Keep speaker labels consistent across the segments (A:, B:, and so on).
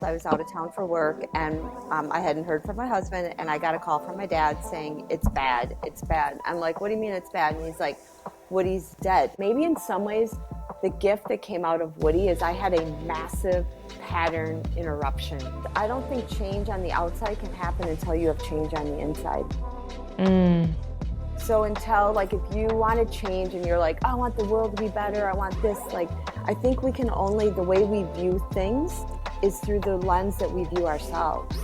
A: I was out of town for work and I hadn't heard from my husband, and I got a call from my dad saying, it's bad, it's bad. I'm like, what do you mean it's bad? And he's like, Woody's dead. Maybe in some ways, the gift that came out of Woody is I had a massive pattern interruption. I don't think change on the outside can happen until you have change on the inside. So until, like, if you want to change and you're like, oh, I want the world to be better, I want this, like, I think we can only, the way we view things is through the lens that we view ourselves.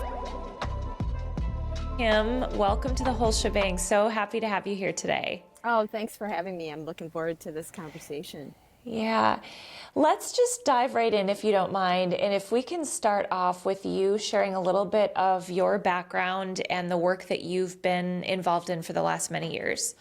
B: Kim, welcome to the whole shebang. So happy to have you here today.
A: Oh, thanks for having me. I'm looking forward to this conversation.
B: Yeah, let's just dive right in if you don't mind. And if we can start off with you sharing a little bit of your background and the work that you've been involved in for the last many years.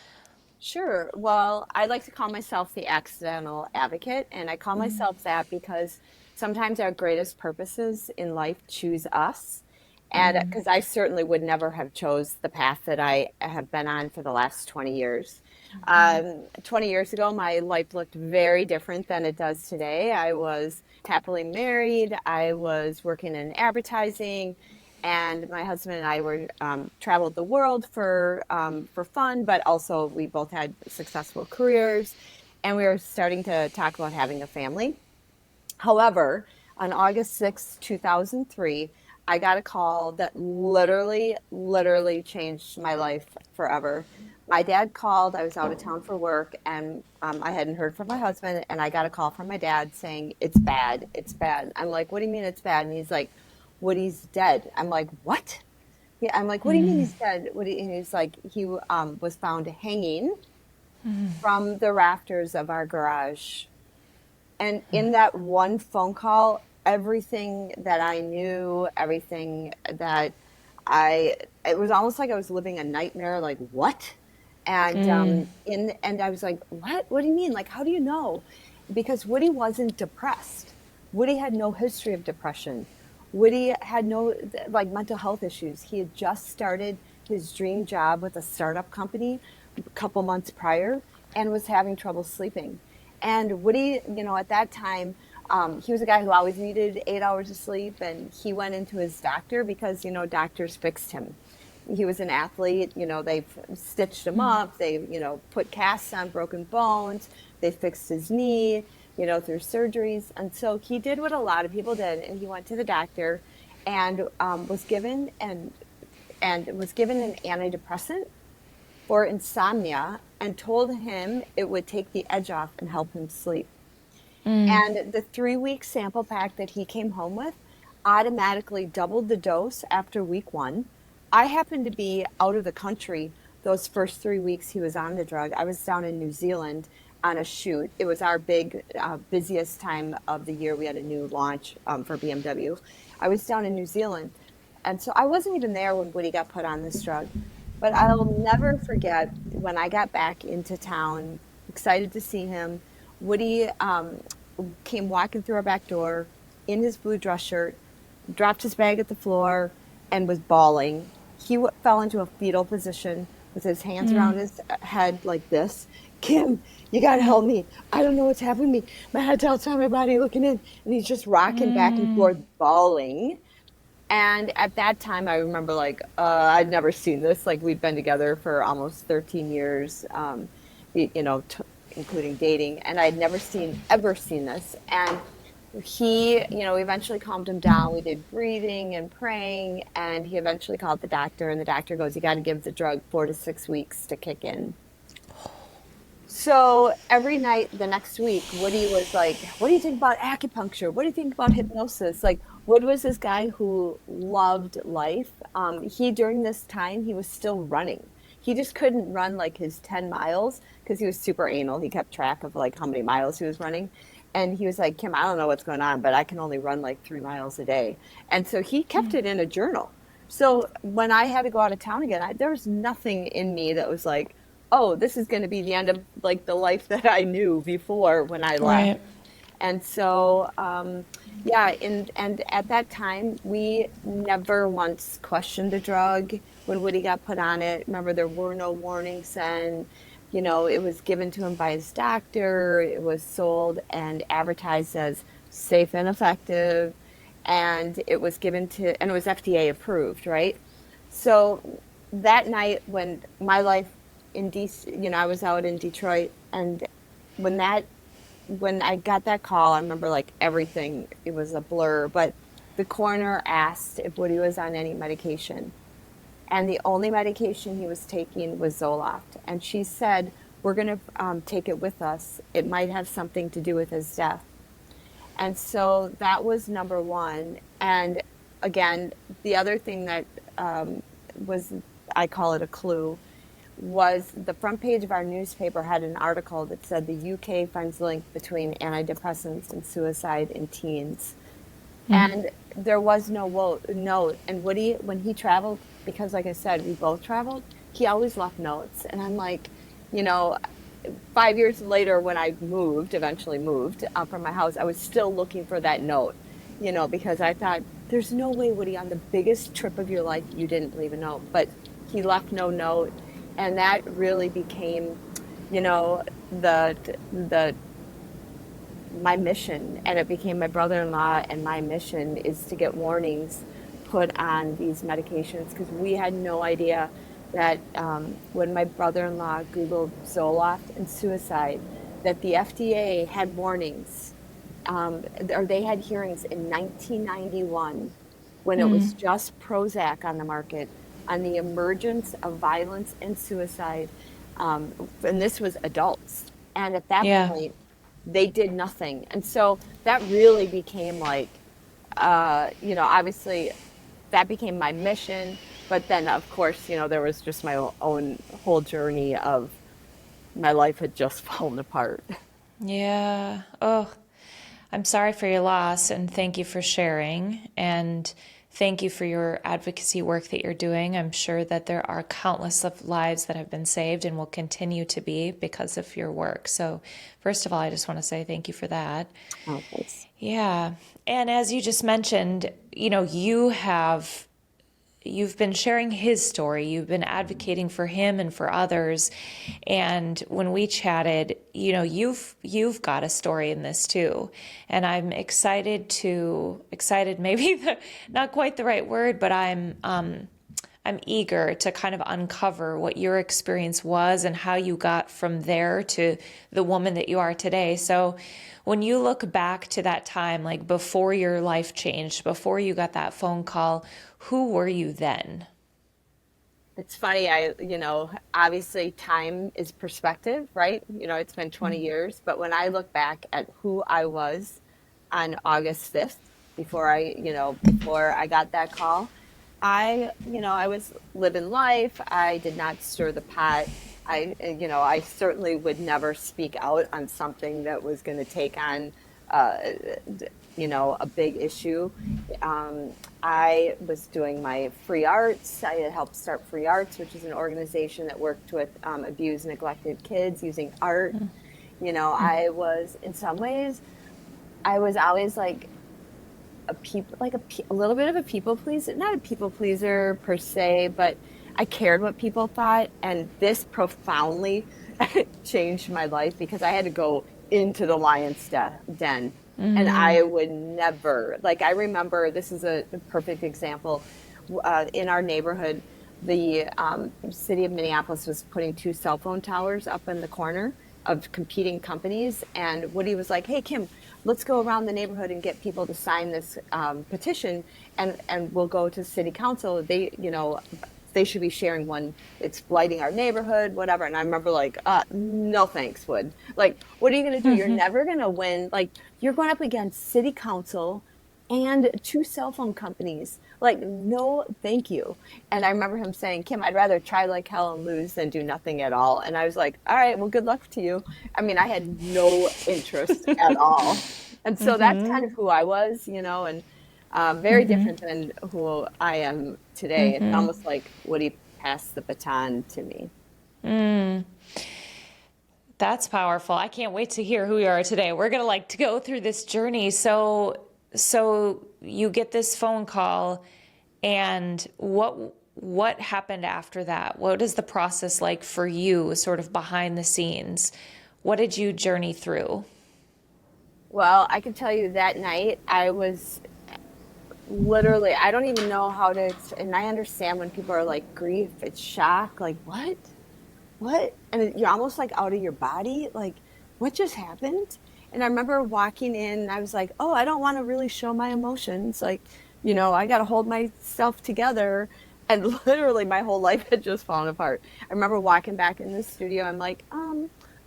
A: Sure. Well, I like to call myself the accidental advocate, and I call myself that because sometimes our greatest purposes in life choose us. And because I certainly would never have chose the path that I have been on for the last 20 years. 20 years ago, my life looked very different than it does today. I was happily married. I was working in advertising, and my husband and I were traveled the world for fun, but also we both had successful careers, and we were starting to talk about having a family. However, on August 6th, 2003, I got a call that literally changed my life forever. My dad called. I was out of town for work, and I hadn't heard from my husband, and I got a call from my dad saying, it's bad, it's bad. I'm like, what do you mean it's bad? And he's like, Woody's dead. I'm like, what? Yeah, I'm like, what do you mean he's dead? And he's like, he was found hanging from the rafters of our garage. And in that one phone call, everything that I knew, everything that it was almost like I was living a nightmare. Like, what? And and I was like, what? What do you mean? Like, how do you know? Because Woody wasn't depressed. Woody had no history of depression. Woody had no, like, mental health issues. He had just started his dream job with a startup company a couple months prior and was having trouble sleeping. And Woody, at that time, he was a guy who always needed 8 hours of sleep, and he went into his doctor because, doctors fixed him. He was an athlete, they stitched him up, they, put casts on broken bones, they fixed his knee, through surgeries. And so he did what a lot of people did, and he went to the doctor and was given an antidepressant for insomnia, and told him it would take the edge off and help him sleep. And the 3-week sample pack that he came home with automatically doubled the dose after week 1. I happened to be out of the country those first 3 weeks he was on the drug. I was down in New Zealand on a shoot. It was our big, busiest time of the year. We had a new launch for BMW. I was down in New Zealand. And so I wasn't even there when Woody got put on this drug. But I'll never forget when I got back into town, excited to see him. Woody came walking through our back door in his blue dress shirt, dropped his bag at the floor, and was bawling. He fell into a fetal position with his hands around his head like this. Kim, you gotta help me. I don't know what's happening to me. My head's outside my body looking in. And he's just rocking back and forth, bawling. And at that time, I remember, like, I'd never seen this. Like, we'd been together for almost 13 years, including dating, and I'd never ever seen this. And he, eventually calmed him down. We did breathing and praying, and he eventually called the doctor, and the doctor goes, you got to give the drug 4 to 6 weeks to kick in. So every night the next week, Woody was like, what do you think about acupuncture? What do you think about hypnosis? Like, Wood was this guy who loved life. During this time, he was still running. He just couldn't run like his 10 miles because he was super anal. He kept track of like how many miles he was running. And he was like, Kim, I don't know what's going on, but I can only run like 3 miles a day. And so he kept it in a journal. So when I had to go out of town again, there was nothing in me that was like, oh, this is going to be the end of like the life that I knew before when I left.
B: Right.
A: And so, and at that time, we never once questioned the drug when Woody got put on it. Remember, there were no warnings then. It was given to him by his doctor. It was sold and advertised as safe and effective. and it was given to, and it was FDA approved, right? So that night when my life in DC, I was out in Detroit, and when that when I got that call, I remember like everything, it was a blur, but the coroner asked if Woody was on any medication. And the only medication he was taking was Zoloft. And she said, we're going to take it with us. It might have something to do with his death. And so that was number one. And again, the other thing that was, I call it a clue, was the front page of our newspaper had an article that said the UK finds link between antidepressants and suicide in teens. And there was no note. And Woody, when he traveled, because like I said, we both traveled, he always left notes. And I'm like, you know, 5 years later when I eventually moved from my house, I was still looking for that note, because I thought, there's no way, Woody, on the biggest trip of your life, you didn't leave a note. But he left no note. And that really became, the my mission, and it became my brother-in-law, and my mission is to get warnings put on these medications, because we had no idea that when my brother-in-law Googled Zoloft and suicide, that the FDA had warnings, or they had hearings in 1991 when it was just Prozac on the market on the emergence of violence and suicide, and this was adults. And at that
B: Yeah.
A: point, they did nothing. And so that really became like, obviously that became my mission. But then, of course, there was just my own whole journey of my life had just fallen apart.
B: Yeah. Oh, I'm sorry for your loss and thank you for sharing. And thank you for your advocacy work that you're doing. I'm sure that there are countless of lives that have been saved and will continue to be because of your work. So, first of all, I just want to say thank you for that.
A: Oh, thanks.
B: Yeah. And as you just mentioned, you've been sharing his story. You've been advocating for him and for others. And when we chatted, you've got a story in this too. And I'm excited, maybe not quite the right word, but I'm eager to kind of uncover what your experience was and how you got from there to the woman that you are today. So when you look back to that time, like before your life changed, before you got that phone call, who were you then?
A: It's funny, obviously time is perspective, right? It's been 20 years, but when I look back at who I was on August 5th, before I got that call, I was living life. I did not stir the pot. I certainly would never speak out on something that was going to take on, uh, a big issue. I was doing my free arts. I had helped start Free Arts, which is an organization that worked with abused, neglected kids using art. I was, in some ways, I was always like a little bit of a people pleaser, not a people pleaser per se, but I cared what people thought. And this profoundly changed my life because I had to go into the lion's den. And I would never, like, I remember, this is a perfect example. In our neighborhood, the city of Minneapolis was putting two cell phone towers up in the corner of competing companies. And Woody was like, hey, Kim, let's go around the neighborhood and get people to sign this petition, and we'll go to city council. They should be sharing one. It's blighting our neighborhood, whatever. And I remember like, no thanks, Wood. Like, what are you going to do? You're never going to win. Like, you're going up against city council and two cell phone companies. Like, no, thank you. And I remember him saying, Kim, I'd rather try like hell and lose than do nothing at all. And I was like, all right, well, good luck to you. I mean, I had no interest at all. And so that's kind of who I was, and very different than who I am today. It's almost like Woody passed the baton to me.
B: That's powerful. I can't wait to hear who you are today. We're gonna like to go through this journey. So you get this phone call, and what happened after that? What is the process like for you, sort of behind the scenes? What did you journey through?
A: Well, I can tell you that night literally, I don't even know how to, and I understand when people are like grief, it's shock, like what? And you're almost like out of your body, like what just happened? And I remember walking in, and I was like, oh, I don't want to really show my emotions. Like, I got to hold myself together. And literally, my whole life had just fallen apart. I remember walking back in the studio. I'm like,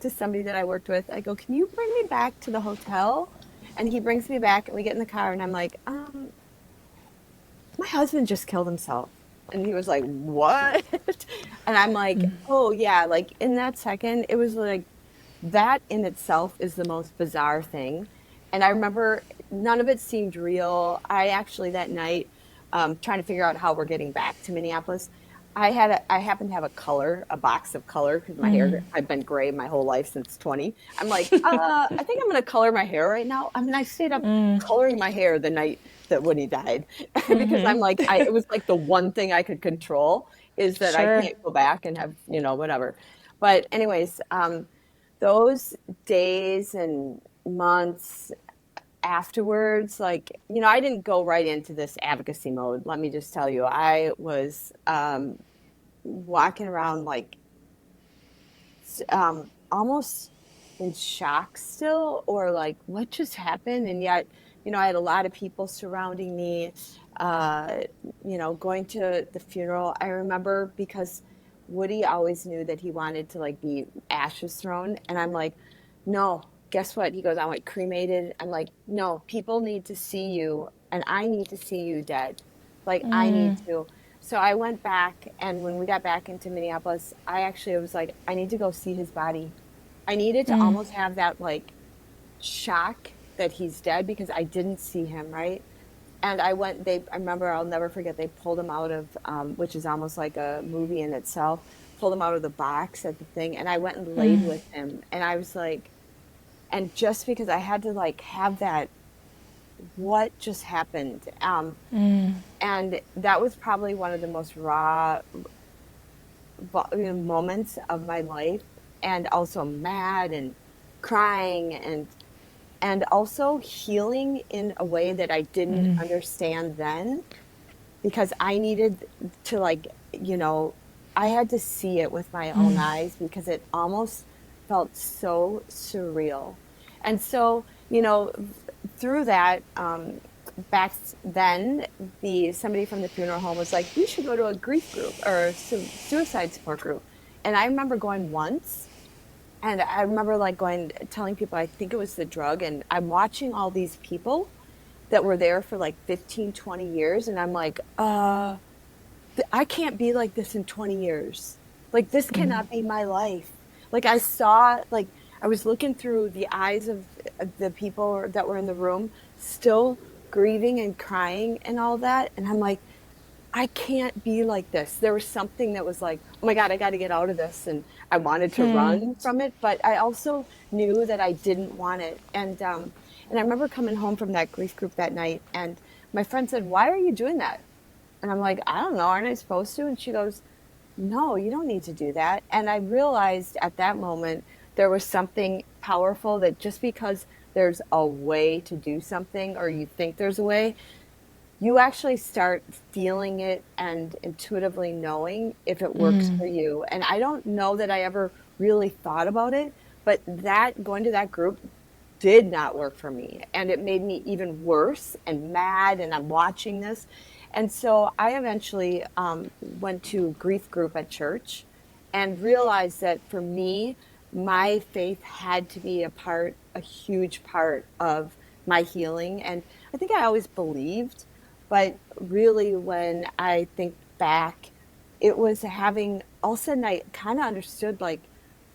A: to somebody that I worked with, I go, can you bring me back to the hotel? And he brings me back, and we get in the car, and I'm like, my husband just killed himself. And he was like, what? And I'm like, oh, yeah. Like in that second, it was like that in itself is the most bizarre thing. And I remember none of it seemed real. I actually that night, trying to figure out how we're getting back to Minneapolis, I happened to have a box of color because my hair, I've been gray my whole life since 20. I'm like, I think I'm going to color my hair right now. I mean, I stayed up coloring my hair the night that Woody died because I'm like, it was like the one thing I could control is that I
B: Sure.
A: can't go back and have, whatever. But anyways, those days and months afterwards, like, I didn't go right into this advocacy mode. Let me just tell you, I was walking around like almost in shock still, or like, what just happened? And yet, I had a lot of people surrounding me, uh, going to the funeral. I remember because Woody always knew that he wanted to like be ashes thrown. And I'm like, no, guess what? He goes, I want cremated. I'm like, no, people need to see you and I need to see you dead. Like I need to. So I went back, and when we got back into Minneapolis, I actually was like, I need to go see his body. I needed to almost have that like shock that he's dead because I didn't see him, right? And I remember, I'll never forget, they pulled him out of, which is almost like a movie in itself, pulled him out of the box at the thing, and I went and laid with him. And I was like, and just because I had to like have that, what just happened? And that was probably one of the most raw moments of my life, and also mad and crying and also healing in a way that I didn't understand then because I needed to like, I had to see it with my own eyes because it almost felt so surreal. And so, through that, back then, somebody from the funeral home was like, "You should go to a grief group or suicide support group." And I remember going once, and I remember like going, telling people I think it was the drug, and I'm watching all these people that were there for like 15, 20 years, and I'm like, I can't be like this in 20 years. Like this cannot be my life. Like I saw, like I was looking through the eyes of the people that were in the room, still grieving and crying and all that. And I'm like, I can't be like this. There was something that was like, oh my God, I got to get out of this. And I wanted to run from it, but I also knew that I didn't want it. And I remember coming home from that grief group that night, and my friend said, "Why are you doing that?" And I'm like, I don't know, aren't I supposed to? And she goes, no, you don't need to do that. And I realized at that moment there was something powerful that just because there's a way to do something or you think there's a way, you actually start feeling it and intuitively knowing if it works for you. And I don't know that I ever really thought about it, but that going to that group did not work for me. And it made me even worse and mad. And I'm watching this. And so I eventually went to grief group at church and realized that for me, my faith had to be a huge part of my healing. And I think I always believed, but really when I think back, it was having, all of a sudden I kind of understood like,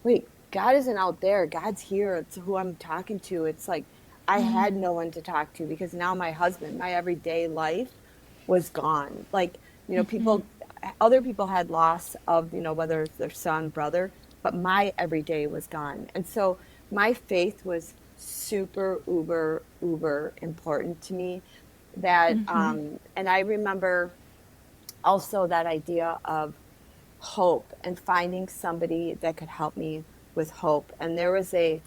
A: wait, God isn't out there. God's here. It's who I'm talking to. It's like I had no one to talk to because now my husband, my everyday life was gone. Like, other people had loss of, whether it's their son, brother, but my everyday was gone. And so my faith was super, uber, uber important to me that, and I remember also that idea of hope and finding somebody that could help me with hope. And there was a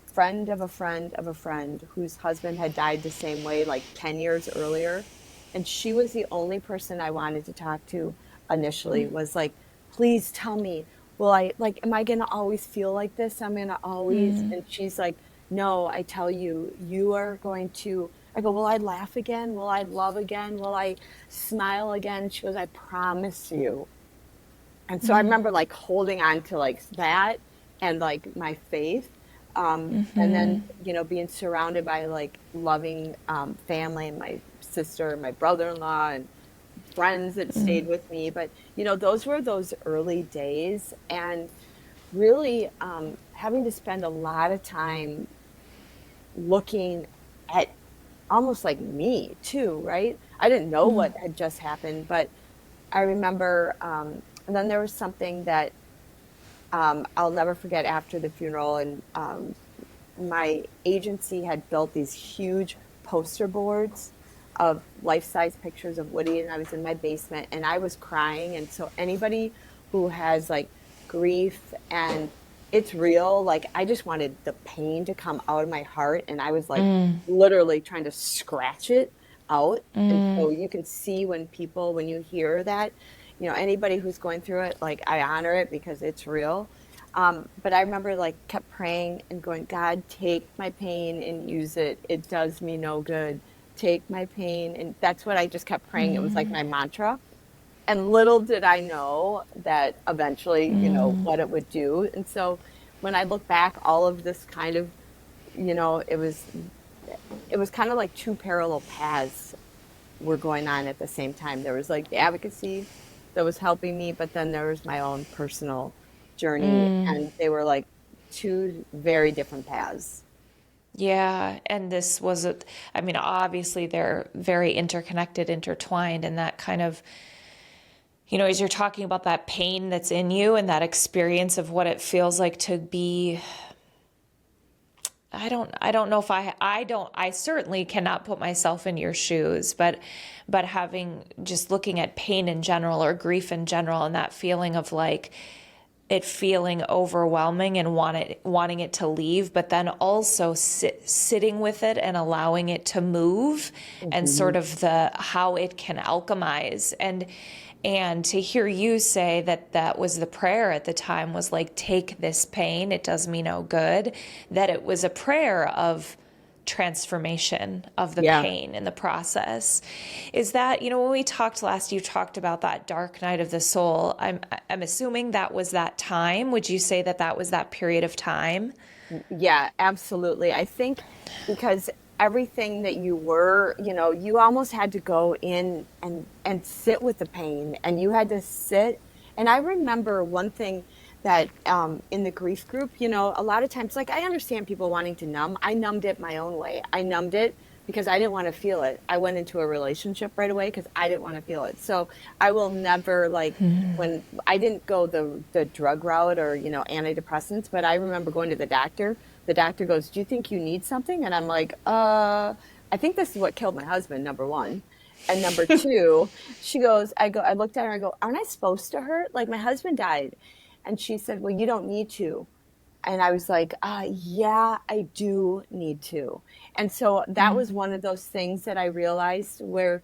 A: friend of a friend of a friend whose husband had died the same way, like 10 years earlier. And she was the only person I wanted to talk to initially, was like, please tell me, will I, like, am I going to always feel like this? I'm going to always, and she's like, no, I tell you, you are going to, I go, will I laugh again? Will I love again? Will I smile again? She goes, I promise you. And so I remember like holding on to like that and like my faith. And then, you know, being surrounded by like loving family and my sister, my brother-in-law, and friends that stayed with me. But, you know, those were those early days, and really having to spend a lot of time looking at almost like me too, right? I didn't know what had just happened, but I remember, and then there was something that I'll never forget after the funeral. And my agency had built these huge poster boards of life-size pictures of Woody, and I was in my basement and I was crying. And so anybody who has like grief and it's real, like I just wanted the pain to come out of my heart, and I was like literally trying to scratch it out. And so you can see when people, when you hear that, you know, anybody who's going through it, like I honor it because it's real. But I remember like kept praying and going, God, take my pain and use it. It does me no good. Take my pain. And that's what I just kept praying. It was like my mantra. And little did I know that eventually, you know, what it would do. And so when I look back, all of this kind of, you know, it was kind of like two parallel paths were going on at the same time. There was like the advocacy that was helping me, but then there was my own personal journey, and they were like two very different paths.
B: Yeah, and this was I mean, obviously they're very interconnected, intertwined, and that kind of, you know, as you're talking about that pain that's in you and that experience of what it feels like to be, I don't know if I certainly cannot put myself in your shoes, but having, just looking at pain in general or grief in general, and that feeling of like it feeling overwhelming and wanting it to leave, but then also sitting with it and allowing it to move, and sort of the how it can alchemize. And to hear you say that that was the prayer at the time, was like, take this pain, it does me no good, that it was a prayer of transformation of the
A: Yeah.
B: pain in the process. Is that, you know, when we talked last, you talked about that dark night of the soul. I'm assuming that was that time. Would you say that that was that period of time?
A: Yeah, absolutely. I think because everything that you were, you know, you almost had to go in and sit with the pain, and you had to sit. And I remember one thing that in the grief group, you know, a lot of times, like I understand people wanting to numb. I numbed it my own way. I numbed it because I didn't want to feel it. I went into a relationship right away because I didn't want to feel it. So I will never like, when I didn't go the drug route or, you know, antidepressants, but I remember going to the doctor. The doctor goes, do you think you need something? And I'm like, I think this is what killed my husband, number one. And number two, she goes, I looked at her, I go, aren't I supposed to hurt? Like my husband died. And she said, well, you don't need to. And I was like, yeah, I do need to. And so that was one of those things that I realized, where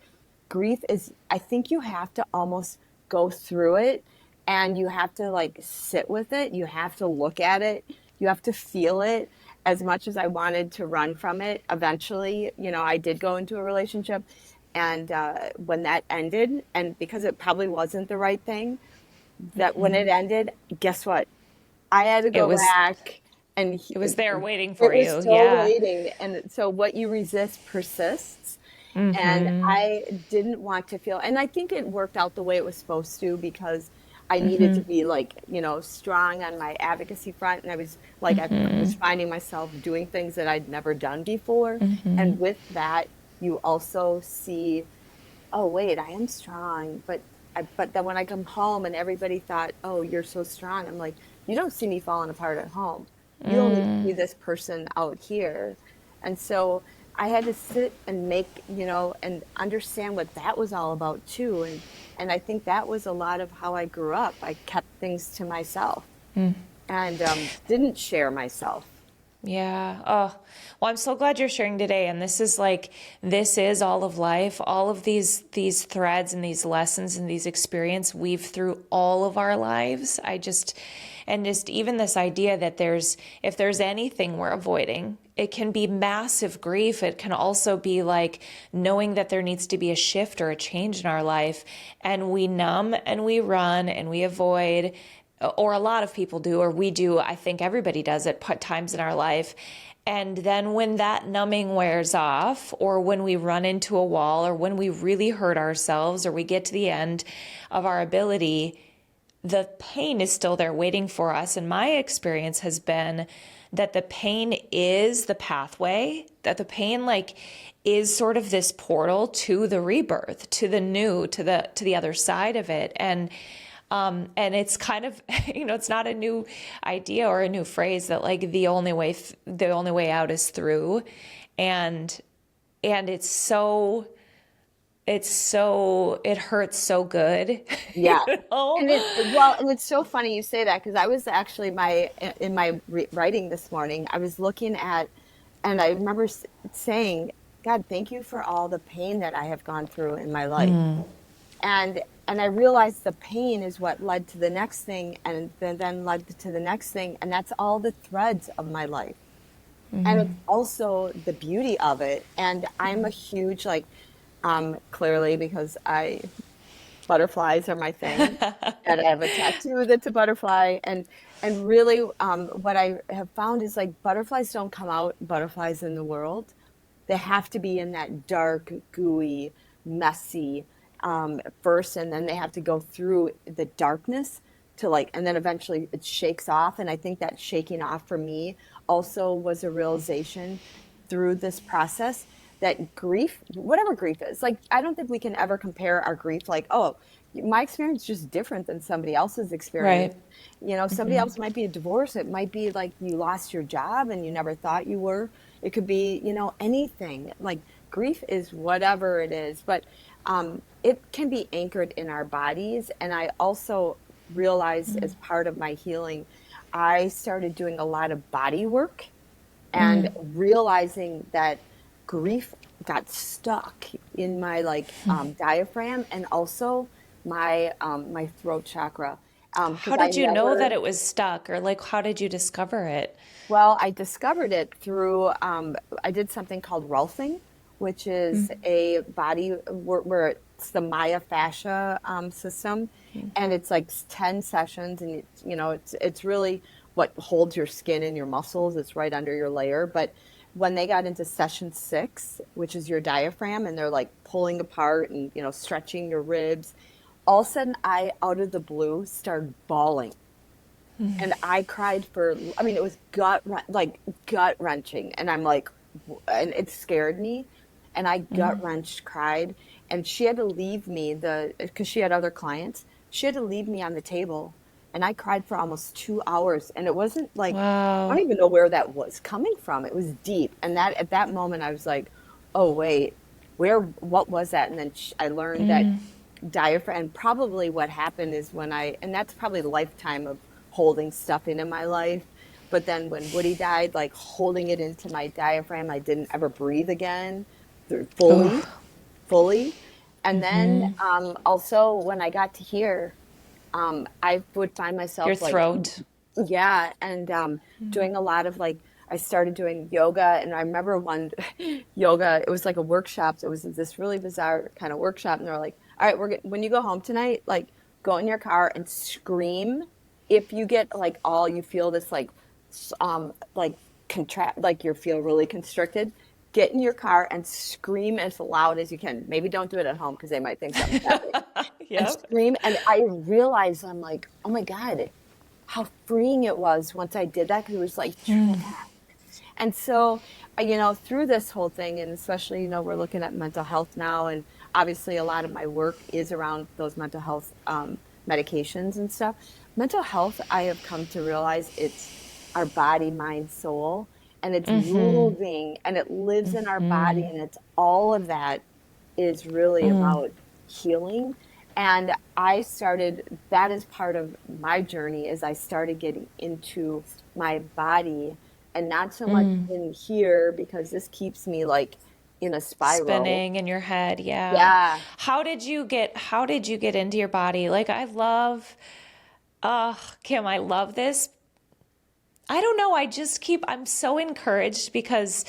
A: grief is, I think you have to almost go through it, and you have to like sit with it. You have to look at it. You have to feel it. As much as I wanted to run from it, eventually, you know, I did go into a relationship. And when that ended, and because it probably wasn't the right thing, that when it ended, guess what? I had to
B: It
A: go
B: was
A: back, and
B: it was there waiting
A: it
B: for
A: was
B: you.
A: still
B: Yeah.
A: waiting. And so what you resist persists. And I didn't want to feel, and I think it worked out the way it was supposed to, because I needed to be like, you know, strong on my advocacy front. And I was like, I was finding myself doing things that I'd never done before. And with that, you also see, oh wait, I am strong. But then when I come home and everybody thought, oh, you're so strong, I'm like, you don't see me falling apart at home. You only see this person out here. And so I had to sit and make, you know, and understand what that was all about too. And I think that was a lot of how I grew up. I kept things to myself and didn't share myself.
B: Yeah. Oh, well, I'm so glad you're sharing today. And this is all of life. All of these threads and these lessons and these experience weave through all of our lives. And just even this idea that if there's anything we're avoiding, it can be massive grief. It can also be like knowing that there needs to be a shift or a change in our life. And we numb and we run and we avoid, or a lot of people do, or we do. I think everybody does at times in our life. And then when that numbing wears off, or when we run into a wall, or when we really hurt ourselves, or we get to the end of our ability, the pain is still there waiting for us. And my experience has been that the pain is the pathway, that the pain is sort of this portal to the rebirth, to the new, to the other side of it. And it's kind of, it's not a new idea or a new phrase that the only way out is through. And it hurts so good,
A: Yeah.
B: you know?
A: And it's so funny you say that because I was actually in my writing this morning, I was looking at, and I remember saying, God, thank you for all the pain that I have gone through in my life. And I realized the pain is what led to the next thing, and then led to the next thing, and that's all the threads of my life. And it's also the beauty of it. And I'm a huge clearly because I butterflies are my thing, and I have a tattoo that's a butterfly. And really, what I have found is butterflies don't come out butterflies in the world. They have to be in that dark, gooey, messy first, and then they have to go through the darkness to and then eventually it shakes off. And I think that shaking off for me also was a realization through this process that grief, whatever grief is, I don't think we can ever compare our grief oh, my experience is just different than somebody else's experience.
B: Right.
A: Somebody else might be a divorce. It might be you lost your job and you never thought you were. It could be, anything. Grief is whatever it is, but it can be anchored in our bodies. And I also realized as part of my healing, I started doing a lot of body work and realizing that grief got stuck in my diaphragm and also my throat chakra.
B: How
A: Because
B: did you know that it was stuck, or how did you discover it?
A: well, I discovered it through, I did something called Rolfing, which is a body where it's the myofascia system. And it's 10 sessions. And, it's really what holds your skin and your muscles. It's right under your layer. But when they got into session 6, which is your diaphragm, and they're pulling apart and, stretching your ribs, all of a sudden I, out of the blue, started bawling. And I cried it was gut wrenching. And and it scared me. And I gut wrenched cried. And she had to leave me because she had other clients. She had to leave me on the table. And I cried for almost 2 hours. And it wasn't I don't
B: Wow.
A: even know where that was coming from. It was deep. And that at that moment, I was like, oh, wait, what was that? And then I learned that diaphragm. And probably what happened is and that's probably a lifetime of holding stuff in my life. But then when Woody died, holding it into my diaphragm, I didn't ever breathe again fully,
B: Oh.
A: fully. And then also when I got to here, I would find
B: Your
A: myself
B: throat.
A: yeah, and doing a lot of I started doing yoga, and I remember one yoga. It was a workshop. It was this really bizarre kind of workshop, and they're like, "All right, when you go home tonight, go in your car and scream. If you get all you feel this contract, you feel really constricted. Get in your car and scream as loud as you can. Maybe don't do it at home because they might think something's happening. And
B: Yep.
A: scream. And I realized I'm oh my God, how freeing it was once I did that because it was and so, through this whole thing, and especially, we're looking at mental health now, and obviously a lot of my work is around those mental health medications and stuff. Mental health, I have come to realize it's our body, mind, soul, and it's moving and it lives in our body, and it's all of that is really about healing. And that is part of my journey is I started getting into my body and not so much in here because this keeps me like in a spiral.
B: Spinning in your head. Yeah.
A: Yeah.
B: How did you get into your body? Like I love, Kim, I love this. I don't know. I'm so encouraged because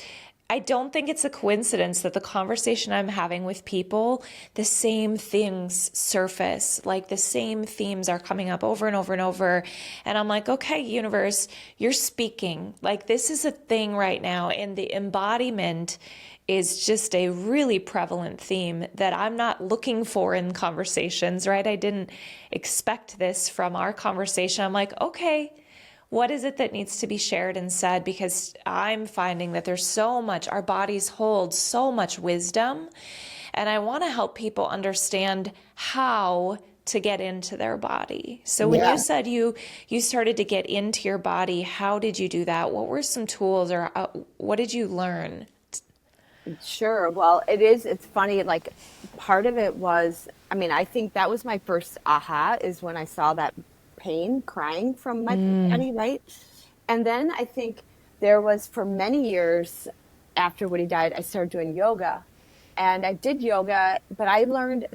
B: I don't think it's a coincidence that the conversation I'm having with people, the same things surface, like the same themes are coming up over and over and over. And I'm like, okay, universe, you're speaking. Like this is a thing right now. And the embodiment is just a really prevalent theme that I'm not looking for in conversations, right? I didn't expect this from our conversation. I'm like, okay, what is it that needs to be shared and said? Because I'm finding that there's so much, our bodies hold so much wisdom. And I want to help people understand how to get into their body. So when you
A: Yeah.
B: said you started to get into your body, how did you do that? What were some tools or what did you learn?
A: Sure. Well, it's funny. Like part of it was, I mean, I think that was my first aha is when I saw that pain crying from my body, right? And then I think there was for many years after Woody died, I started doing yoga. And I did yoga, but I learned,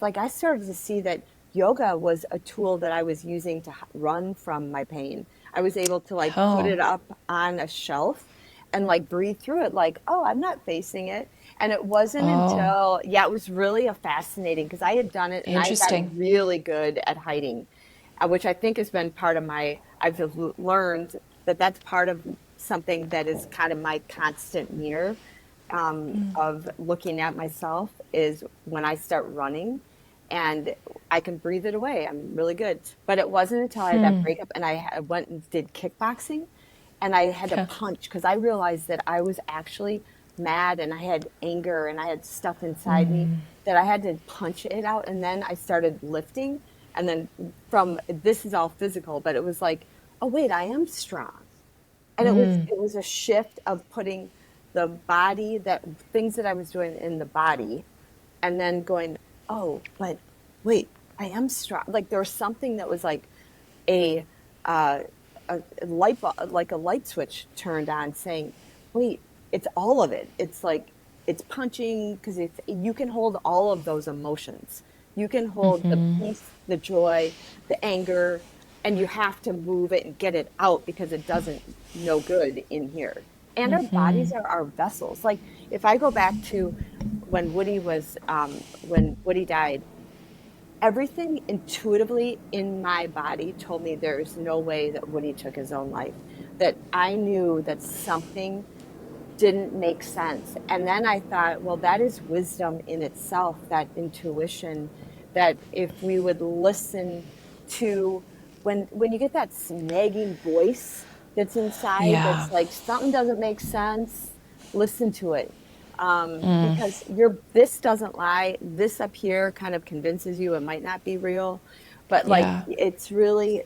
A: like, I started to see that yoga was a tool that I was using to run from my pain. I was able to, like, put
B: Oh,
A: it up on a shelf and, like, breathe through it, like, oh, I'm not facing it. And it wasn't
B: oh,
A: until, yeah, it was really a fascinating because I had done it and I had
B: interesting.
A: gotten really good at hiding, which I think has been part of I've learned that that's part of something that is kind of my constant mirror of looking at myself is when I start running and I can breathe it away. I'm really good. But it wasn't until I had that breakup and I went and did kickboxing and I had to
B: Huh.
A: punch because I realized that I was actually mad and I had anger and I had stuff inside me that I had to punch it out. And then I started lifting. And then from this is all physical, but it was like, oh, wait, I am strong. And it was a shift of putting the body that things that I was doing in the body and then going, oh, but wait, I am strong. Like there was something that was like a uh, a light bulb, like a light switch turned on saying, wait, it's all of it. It's like it's punching because it's you can hold all of those emotions. You can hold the peace, the joy, the anger, and you have to move it and get it out because it doesn't no good in here. And our bodies are our vessels. Like if I go back to when Woody died, everything intuitively in my body told me there's no way that Woody took his own life. That I knew that something didn't make sense. And then I thought, well, that is wisdom in itself, that intuition, that if we would listen to when you get that nagging voice that's inside
B: Yeah.
A: that's like something doesn't make sense, listen to it. Because this doesn't lie. This up here kind of convinces you it might not be real, but like
B: Yeah.
A: it's really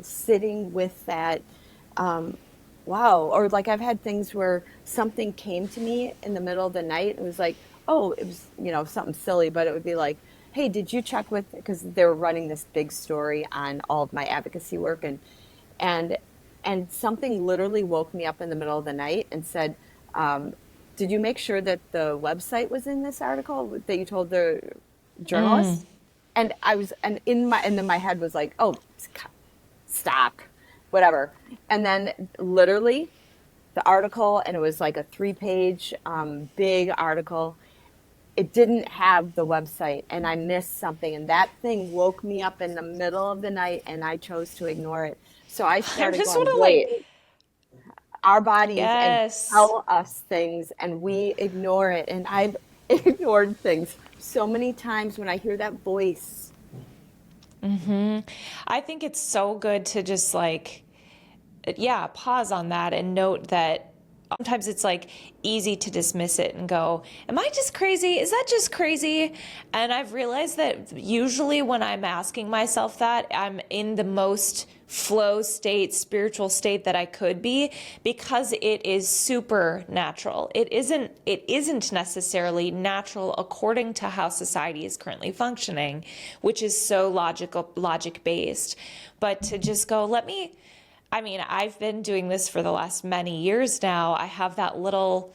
A: sitting with that wow. Or like I've had things where something came to me in the middle of the night. It was like, oh, it was, something silly, but it would be like, hey, did you check with, because they were running this big story on all of my advocacy work and, and something literally woke me up in the middle of the night and said, did you make sure that the website was in this article that you told the journalist? And and then my head was like, oh, stop, whatever. And then literally the article, and it was like a 3-page big article. It didn't have the website, and I missed something, and that thing woke me up in the middle of the night, and I chose to ignore it. So I
B: I
A: started
B: just want
A: going,
B: to like,
A: wait, our bodies and
B: yes.
A: tell us things, and we ignore it. And I've ignored things so many times when I hear that voice.
B: I think it's so good to just like, yeah, pause on that and note that sometimes it's like easy to dismiss it and go, am I just crazy? Is that just crazy? And I've realized that usually when I'm asking myself that, I'm in the most flow state, spiritual state that I could be because it is supernatural. It isn't necessarily natural according to how society is currently functioning, which is so logic based. But to just go, I mean, I've been doing this for the last many years now. I have that little,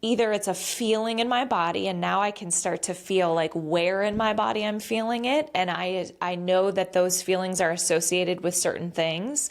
B: either it's a feeling in my body, and now I can start to feel like where in my body I'm feeling it. And I know that those feelings are associated with certain things.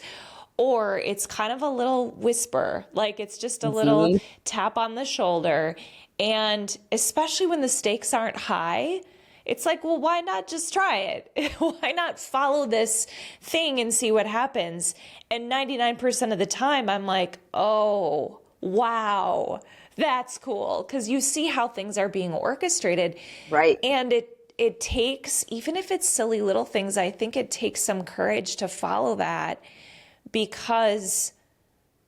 B: Or it's kind of a little whisper, like it's just a little
A: Mhm.
B: tap on the shoulder. And especially when the stakes aren't high, it's like, well, why not just try it? Why not follow this thing and see what happens? And 99% of the time, I'm like, oh, wow, that's cool. Because you see how things are being orchestrated.
A: Right.
B: And it takes, even if it's silly little things, I think it takes some courage to follow that, because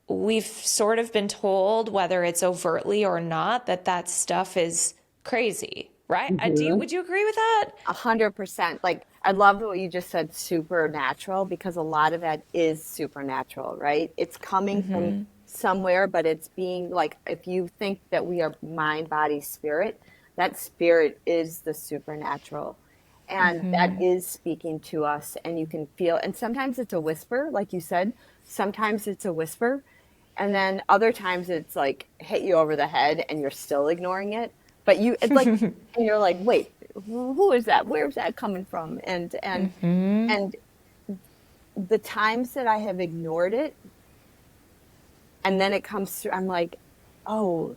B: we've sort of been told, whether it's overtly or not, that that stuff is crazy, right?
A: Mhm.
B: Would you agree with that?
A: 100%. Like, I love what you just said, supernatural, because a lot of that is supernatural, right? It's coming from somewhere, but it's being like, if you think that we are mind, body, spirit, that spirit is the supernatural. And that is speaking to us, and you can feel, and sometimes it's a whisper, like you said, sometimes it's a whisper, and then other times it's like hit you over the head and you're still ignoring it. But you, it's like, and you're like, wait, who is that? Where's that coming from? And the times that I have ignored it, and then it comes through, I'm like, oh,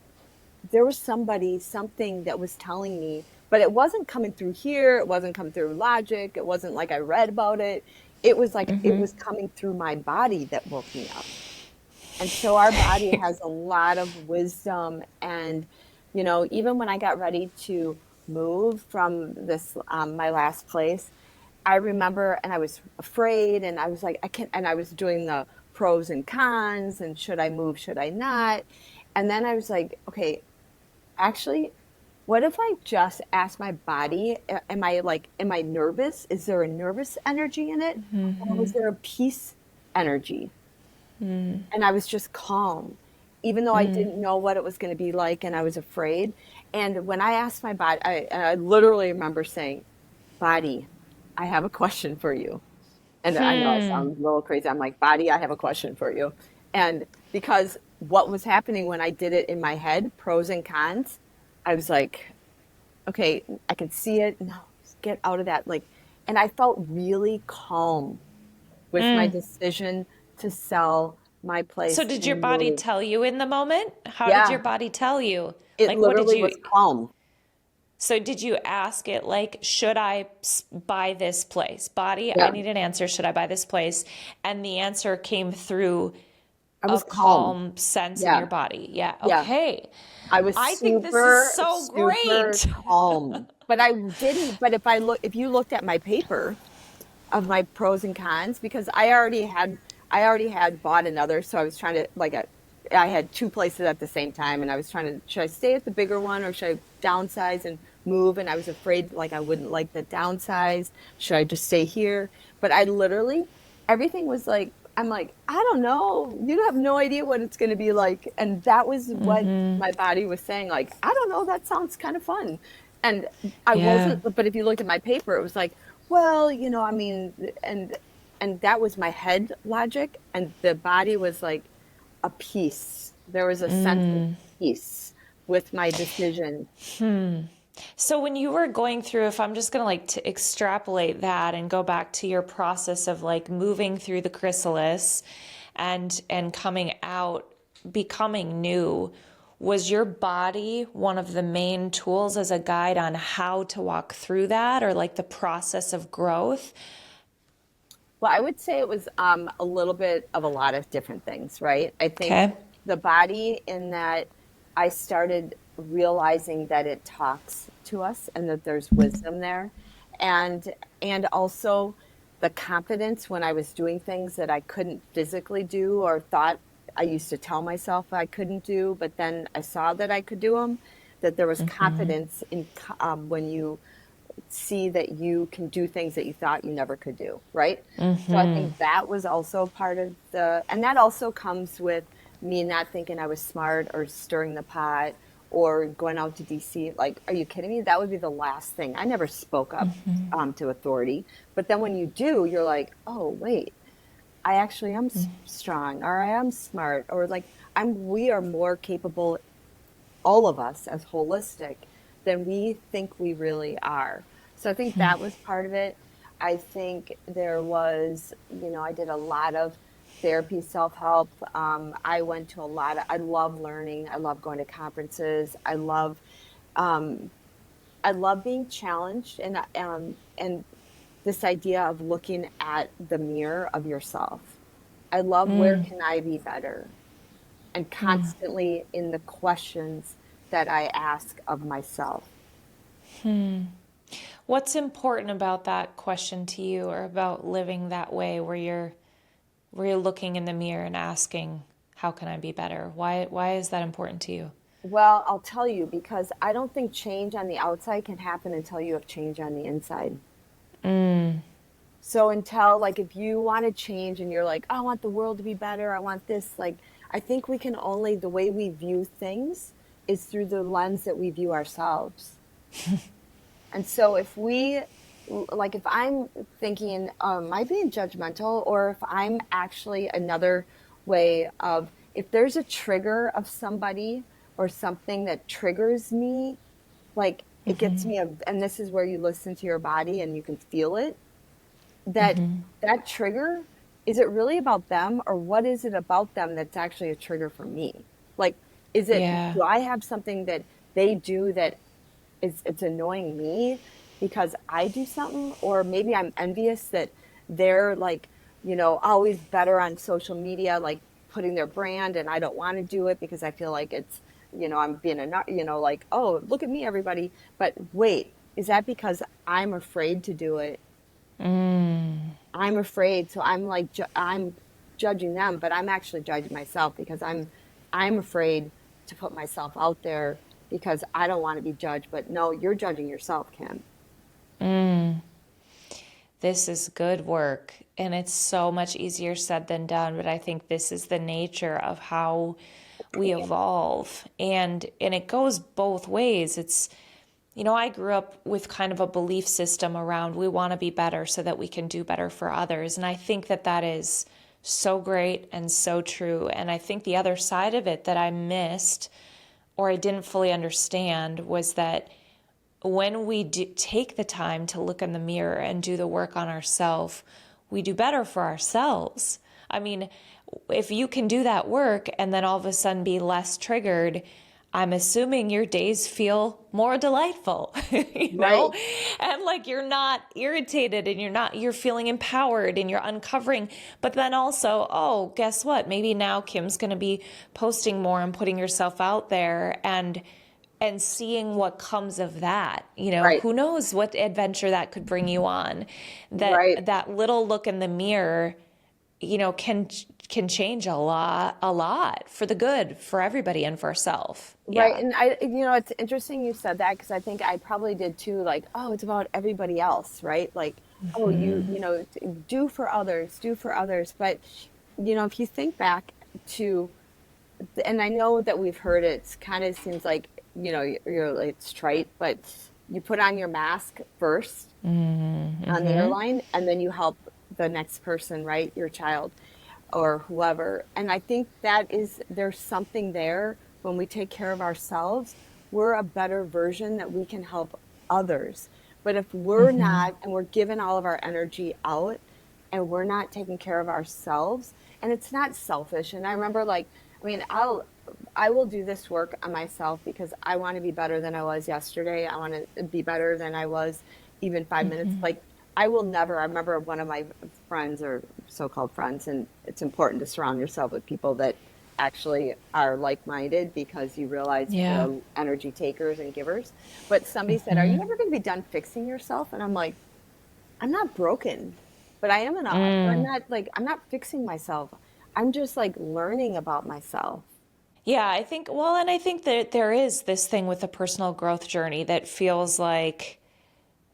A: there was somebody, something that was telling me, but it wasn't coming through here. It wasn't coming through logic. It wasn't like I read about it. It was like it was coming through my body that woke me up. And so our body has a lot of wisdom. And, even when I got ready to move from this, my last place, I remember, and I was afraid, and I was like, I can't, and I was doing the pros and cons, and should I move, should I not? And then I was like, okay, actually, what if I just ask my body, am I nervous? Is there a nervous energy in it? Or was there a peace energy? And I was just calm, even though I didn't know what it was going to be like, and I was afraid. And when I asked my body, I literally remember saying, body, I have a question for you. And I know I sound a little crazy. I'm like, body, I have a question for you. And because what was happening when I did it in my head, pros and cons, I was like, okay, I can see it. No, just get out of that. Like, and I felt really calm with my decision to sell my
B: So
A: place
B: did your
A: and
B: body
A: move.
B: tell you in the moment? How did your
A: Yeah,
B: body tell you?
A: it
B: Like, what did
A: literally was
B: you,
A: calm.
B: so did you ask it like, should I buy this place? Body, I
A: Yeah,
B: need an answer. Should I buy this place? And the answer came through
A: I
B: a
A: was calm.
B: calm sense in
A: Yeah,
B: your body. Yeah.
A: yeah.
B: Okay.
A: I was
B: I think this is
A: super,
B: so
A: super
B: great.
A: calm. But I didn't, but if you looked at my paper of my pros and cons, because I already had bought another, so I was trying to I had two places at the same time, and I was trying to, should I stay at the bigger one or should I downsize and move? And I was afraid like I wouldn't like the downsize. Should I just stay here? But I literally, everything was like, I'm like, I don't know. You have no idea what it's going to be like. And that was what my body was saying. Like, I don't know. That sounds kind of fun. And I
B: Yeah.
A: wasn't, but if you looked at my paper, it was like, well, I mean, and that was my head logic. And the body was like a peace. There was a sense of peace with my decision.
B: So when you were going through, if I'm just going to like to extrapolate that and go back to your process of like moving through the chrysalis and coming out, becoming new, was your body one of the main tools as a guide on how to walk through that, or like the process of growth?
A: Well, I would say it was a little bit of a lot of different things, right? I think
B: Okay.
A: the body, in that I started realizing that it talks to us and that there's wisdom there, and and also the confidence when I was doing things that I couldn't physically do or thought I used to tell myself I couldn't do, but then I saw that I could do them. That there was confidence in when you see that you can do things that you thought you never could do, right? So I think that was also part of and that also comes with me not thinking I was smart or stirring the pot or going out to DC. Like, are you kidding me? That would be the last thing. I never spoke up to authority. But then when you do, you're like, oh, wait, I actually am strong, or I am smart, or like we are more capable, all of us as holistic, than we think we really are. So I think that was part of it. I think there was, I did a lot of therapy, self-help. I went to a lot of, I love learning. I love going to conferences. Um, I love being challenged, and this idea of looking at the mirror of yourself. I love, where can I be better? And constantly in the questions that I ask of myself.
B: What's important about that question to you, or about living that way where you're looking in the mirror and asking, how can I be better? Why is that important to you?
A: Well, I'll tell you, because I don't think change on the outside can happen until you have change on the inside. So until, like, if you want to change and you're like, "Oh, I want the world to be better, I want this," like, I think we can only, the way we view things is through the lens that we view ourselves. And so if we, like, if I'm thinking, am I being judgmental? Or if I'm actually, another way of, if there's a trigger of somebody or something that triggers me, like, it gets me, and this is where you listen to your body and you can feel it, that that trigger, is it really about them, or what is it about them that's actually a trigger for me? Like,
B: Yeah.
A: do I have something that they do that it's annoying me because I do something? Or maybe I'm envious that they're, like, always better on social media, like putting their brand, and I don't want to do it because I feel like it's, I'm being like, oh, look at me, everybody. But wait, is that because I'm afraid to do it? I'm afraid, so I'm like, I'm judging them, but I'm actually judging myself, because I'm afraid to put myself out there because I don't want to be judged. But no, you're judging yourself, Kim.
B: This is good work, and it's so much easier said than done, but I think this is the nature of how we evolve. And it goes both ways. It's, I grew up with kind of a belief system around, we want to be better so that we can do better for others. And I think that that is so great and so true. And I think the other side of it that I missed, or I didn't fully understand, was that when we take the time to look in the mirror and do the work on ourselves, we do better for ourselves. I mean, if you can do that work and then all of a sudden be less triggered, I'm assuming your days feel more delightful,
A: Right.
B: and like you're not irritated, and you're feeling empowered, and you're uncovering. But then also, oh, guess what? Maybe now Kim's going to be posting more and putting yourself out there, and seeing what comes of that.
A: Right.
B: Who knows what adventure that could bring you on.
A: Right.
B: That little look in the mirror, can change a lot for the good, for everybody and for ourselves.
A: Right.
B: Yeah.
A: And it's interesting you said that, because I think I probably did too. Like, oh, it's about everybody else, right? Like, oh, do for others, do for others. But, if you think back to, and I know that we've heard it, it's kind of seems like, you're like, it's trite, but you put on your mask first on the airline, and then you help the next person, right? Your child or whoever. And I think there's something there. When we take care of ourselves, we're a better version that we can help others. But if we're not, and we're giving all of our energy out, and we're not taking care of ourselves, and it's not selfish. And I remember, like, I mean, I will do this work on myself because I want to be better than I was yesterday. I want to be better than I was even 5 minutes. Like, I will never, I remember one of my friends, or so-called friends, and it's important to surround yourself with people that actually are like-minded, because you realize
B: Yeah.
A: they're energy takers and givers. But somebody said, "Are you ever going to be done fixing yourself?" And I'm like, I'm not broken, but I'm not fixing myself. I'm just, like, learning about myself.
B: Yeah, I think, well, and I think that there is this thing with the personal growth journey that feels like,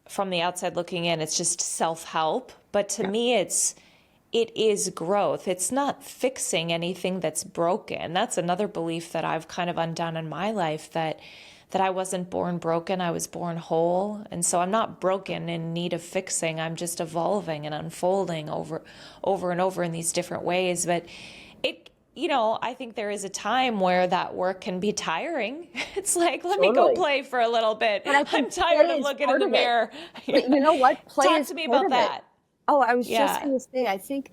B: from the outside looking in, it's just self-help. But to
A: Yeah.
B: me, it is growth. It's not fixing anything that's broken. That's another belief that I've kind of undone in my life, that that I wasn't born broken, I was born whole. And so I'm not broken in need of fixing. I'm just evolving and unfolding over and over in these different ways. But it, I think there is a time where that work can be tiring. It's like, let me go
A: Totally.
B: play for a little bit.
A: But I
B: I'm
A: think
B: tired
A: play
B: of
A: is
B: looking in
A: part
B: the
A: of it.
B: mirror.
A: But you know what? Play
B: Talk
A: is
B: to me
A: part
B: about
A: of it.
B: that.
A: Oh, I was just
B: Yeah.
A: going to say, I think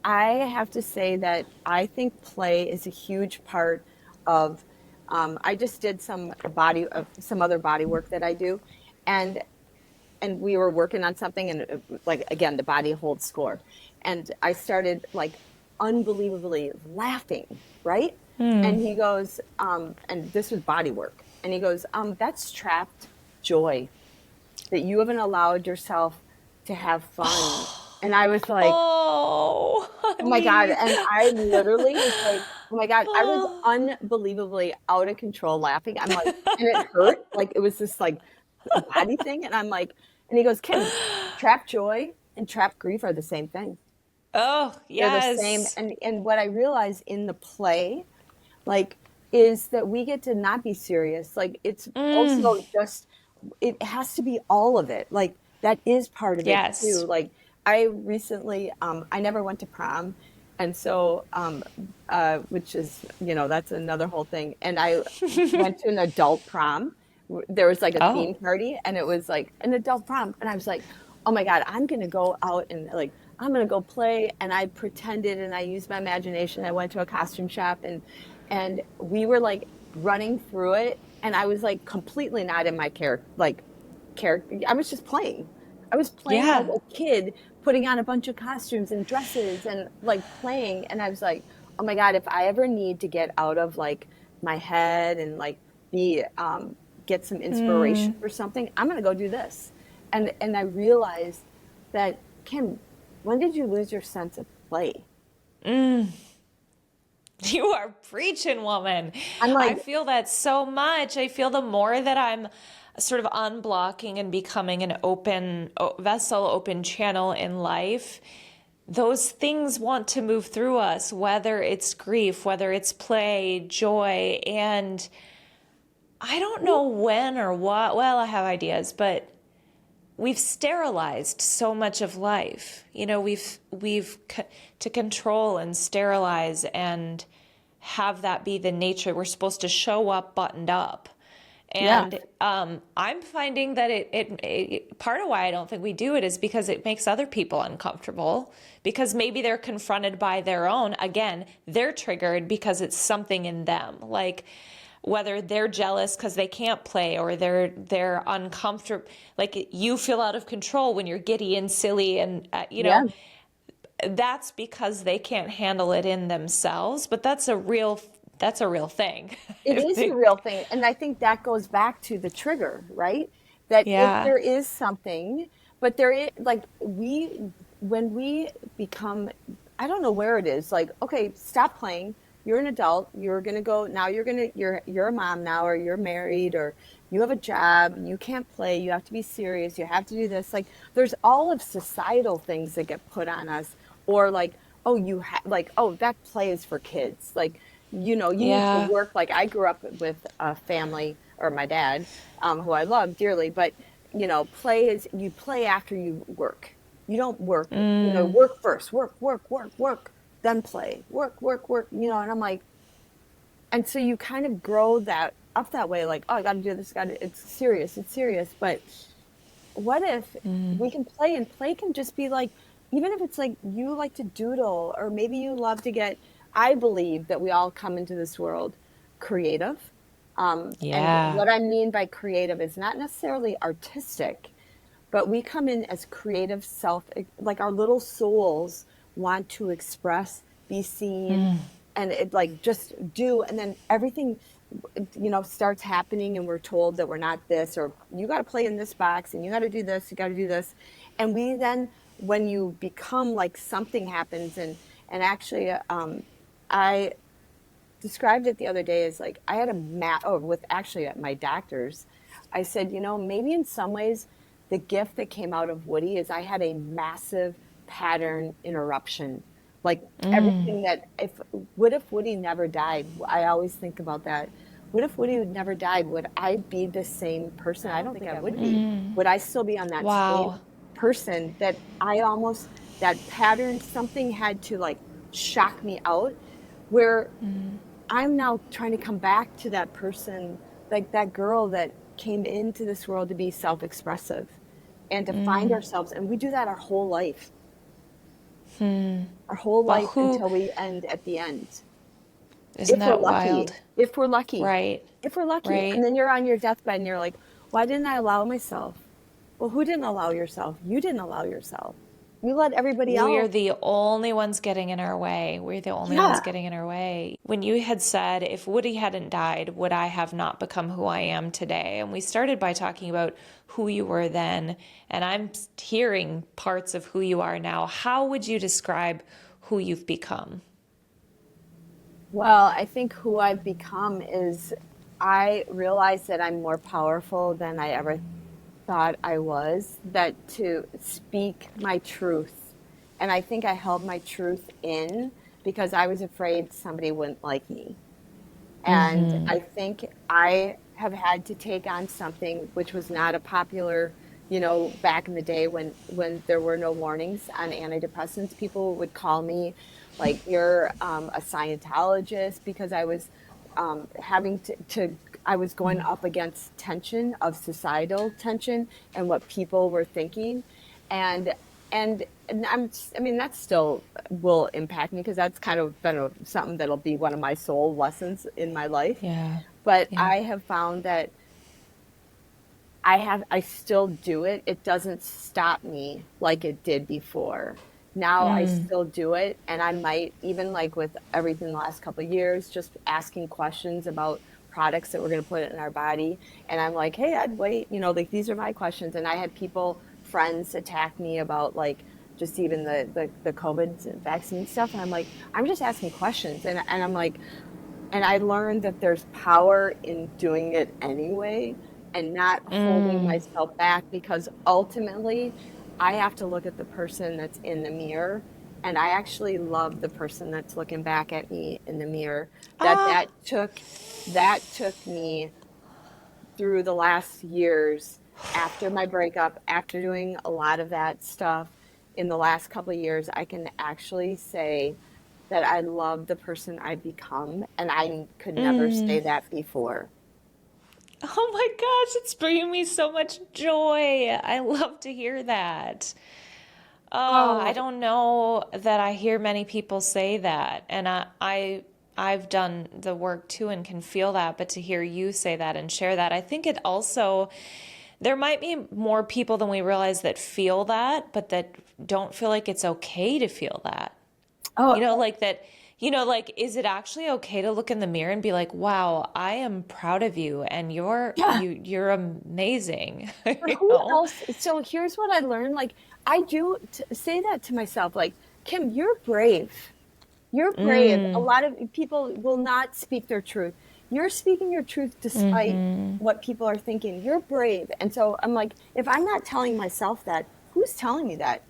A: I have to say that I think play is a huge part of. I just did some other body work that I do, and we were working on something, and like again, the body holds score, and I started like unbelievably laughing, right? And he goes, and this was body work, and he goes, that's trapped joy that you haven't allowed yourself to have fun. And I was like,
B: Oh,
A: oh my God.
B: honey.
A: And I literally was like, oh my God, I was
B: Oh.
A: unbelievably out of control laughing. I'm like, and it hurt. Like it was this like body thing. And I'm like, and he goes, Kim, trap joy and trap grief are the same thing.
B: Oh,
A: They're the same.
B: yes.
A: And what I realized in the play, like, is that we get to not be serious. Like it's also just it has to be all of it. Like that is part of it too.
B: Yes.
A: Like I recently, I never went to prom, and so, which is that's another whole thing. And I went to an adult prom. There was like a
B: Oh,
A: theme party, and it was like an adult prom, and I was like, oh my God, I'm gonna go out and like I'm gonna go play. And I pretended and I used my imagination. I went to a costume shop and we were like running through it, and I was like completely not in my character. I was just playing. I was playing like
B: yeah.
A: a kid, putting on a bunch of costumes and dresses and like playing. And I was like, oh my God, if I ever need to get out of like my head and like be get some inspiration for something, I'm gonna go do this. And I realized that, Kim, when did you lose your sense of play?
B: You are preaching, woman.
A: I'm like,
B: I feel that so much. I feel the more that I'm sort of unblocking and becoming an open vessel, open channel in life, those things want to move through us, whether it's grief, whether it's play, joy. And I don't know when or what. Well, I have ideas, but we've sterilized so much of life. To control and sterilize and have that be the nature. We're supposed to show up buttoned up.
A: yeah,
B: And I'm finding that it part of why I don't think we do it is because it makes other people uncomfortable, because maybe they're confronted by their own, again, they're triggered because it's something in them. Like whether they're jealous because they can't play, or they're uncomfortable, like you feel out of control when you're giddy and silly, and
A: yeah.
B: that's because they can't handle it in themselves. But that's a real thing.
A: It is a real thing. And I think that goes back to the trigger, right? That if
B: Yeah.
A: there is something, but there is like when we become, I don't know where it is, like, okay, stop playing. You're an adult. You're going to go now. You're a mom now, or you're married, or you have a job. You can't play. You have to be serious. You have to do this. Like, there's all of societal things that get put on us, or like, oh, like, oh, that play is for kids. Like, you need to
B: Yeah.
A: work. Like I grew up with a family, or my dad, who I love dearly, but play is you play after you work. You don't work, work first, work, then play, work. And I'm like, and so you kind of grow that up that way, like, oh, I got to do this, it's serious. But what if we can play, and play can just be like, even if it's like you like to doodle, or maybe you love to get, I believe that we all come into this world creative. And
B: Yeah.
A: what I mean by creative is not necessarily artistic, but we come in as creative like our little souls want to express, be seen, and it like just do. And then everything, starts happening, and we're told that we're not this, or you got to play in this box, and you got to do this, you got to do this. And we then, when you become like something happens, and actually, I described it the other day as like I had a with actually at my doctor's. I said, maybe in some ways the gift that came out of Woody is I had a massive pattern interruption. Like everything that if Woody never died, I always think about that. what if Woody had never died? Would I be the same person? I don't think I would be. Would I still be on that same
B: Wow.
A: person that I almost, that pattern, something had to like shock me out, where I'm now trying to come back to that person, like that girl that came into this world to be self-expressive and to find ourselves. And we do that our whole
B: Well,
A: life
B: who,
A: until we end at the end.
B: isn't
A: If we're
B: that
A: lucky,
B: wild?
A: if we're lucky,
B: Right.
A: if we're lucky. And
B: Right.
A: then you're on your deathbed and you're like, why didn't I allow myself? Well, who didn't allow yourself? You didn't allow yourself. You let everybody
B: We're
A: else.
B: the only ones getting in our way. We're the only ones
A: Yeah.
B: getting in our way. When you had said, if Woody hadn't died, would I have not become who I am today? And we started by talking about who you were then, and I'm hearing parts of who you are now. How would you describe who you've become?
A: Well, I think who I've become is, I realize that I'm more powerful than I ever thought I was, that to speak my truth. And I think I held my truth in because I was afraid somebody wouldn't like me. And I think I have had to take on something which was not a popular, back in the day when there were no warnings on antidepressants. People would call me like, you're a Scientologist, because I was having I was going up against tension of societal tension and what people were thinking. And I mean, that still will impact me because that's kind of been something that'll be one of my soul lessons in my life.
B: Yeah.
A: But
B: Yeah.
A: I have found that I still do it. It doesn't stop me like it did before. Now I still do it, and I might even, like with everything the last couple of years, just asking questions about products that we're going to put in our body. And I'm like, hey, I'd wait, like these are my questions. And I had friends attack me about like just even the COVID vaccine stuff. And I'm like, I'm just asking questions. And I'm like, and I learned that there's power in doing it anyway and not holding myself back, because ultimately I have to look at the person that's in the mirror. And I actually love the person that's looking back at me in the mirror. That
B: Ah,
A: that took me through the last years after my breakup, after doing a lot of that stuff in the last couple of years. I can actually say that I love the person I've become, and I could never say that before.
B: oh my gosh, it's bringing me so much joy. I love to hear that. I
A: Oh,
B: don't know that I hear many people say that, and I've done the work too and can feel that, but to hear you say that and share that, I think it also, there might be more people than we realize that feel that, but that don't feel like it's okay to feel that.
A: oh,
B: Like that, like, is it actually okay to look in the mirror and be like, wow, I am proud of you and
A: yeah.
B: you're amazing,
A: But who else? So here's what I learned. Like, I do say that to myself, like, Kim, you're brave. You're brave. A lot of people will not speak their truth. You're speaking your truth despite what people are thinking. You're brave. And so I'm like, if I'm not telling myself that, who's telling me that?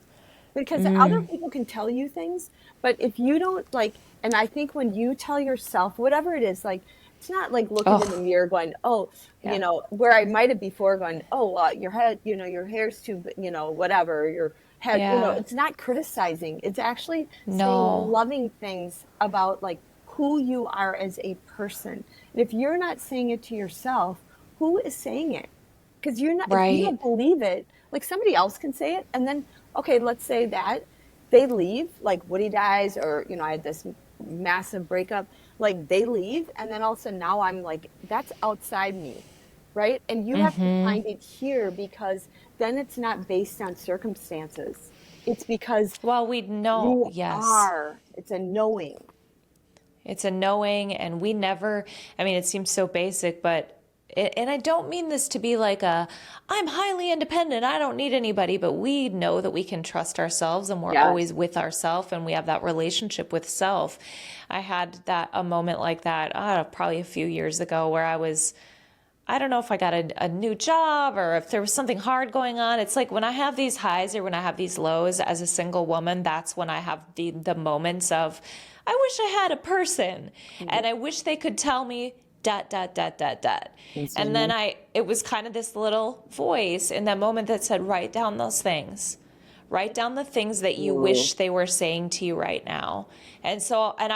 A: Because other people can tell you things, but if you don't like, and I think when you tell yourself, whatever it is, like, it's not like looking in the
B: Oh,
A: mirror going, oh,
B: yeah.
A: where I might have before going, oh, your head, your hair's too, whatever, your head,
B: Yeah.
A: it's not criticizing. It's actually saying
B: No.
A: loving things about like who you are as a person. And if you're not saying it to yourself, who is saying it? Because you're not, if you
B: Right.
A: don't believe it, like somebody else can say it, and then, okay, let's say that they leave, like Woody dies, or I had this massive breakup, like they leave, and then all of a sudden now I'm like, that's outside me, right? And you have to find it here, because then it's not based on circumstances. It's because
B: Well, we know,
A: you
B: yes.
A: are, it's a knowing.
B: It's a knowing, and we never, I mean, it seems so basic, but, and I don't mean this to be like I'm highly independent, I don't need anybody, but we know that we can trust ourselves and we're
A: Yes.
B: always with ourselves and we have that relationship with self. I had a moment like that, probably a few years ago where I don't know if I got a new job or if there was something hard going on. It's like when I have these highs or when I have these lows as a single woman, that's when I have the moments of, I wish I had a person. And I wish they could tell me, dot, dot, dot, dot, dot. And then
A: Mhm.
B: it was kind of this little voice in that moment that said, write down those things. Write down the things that you
A: Ooh.
B: wish they were saying to you right now. And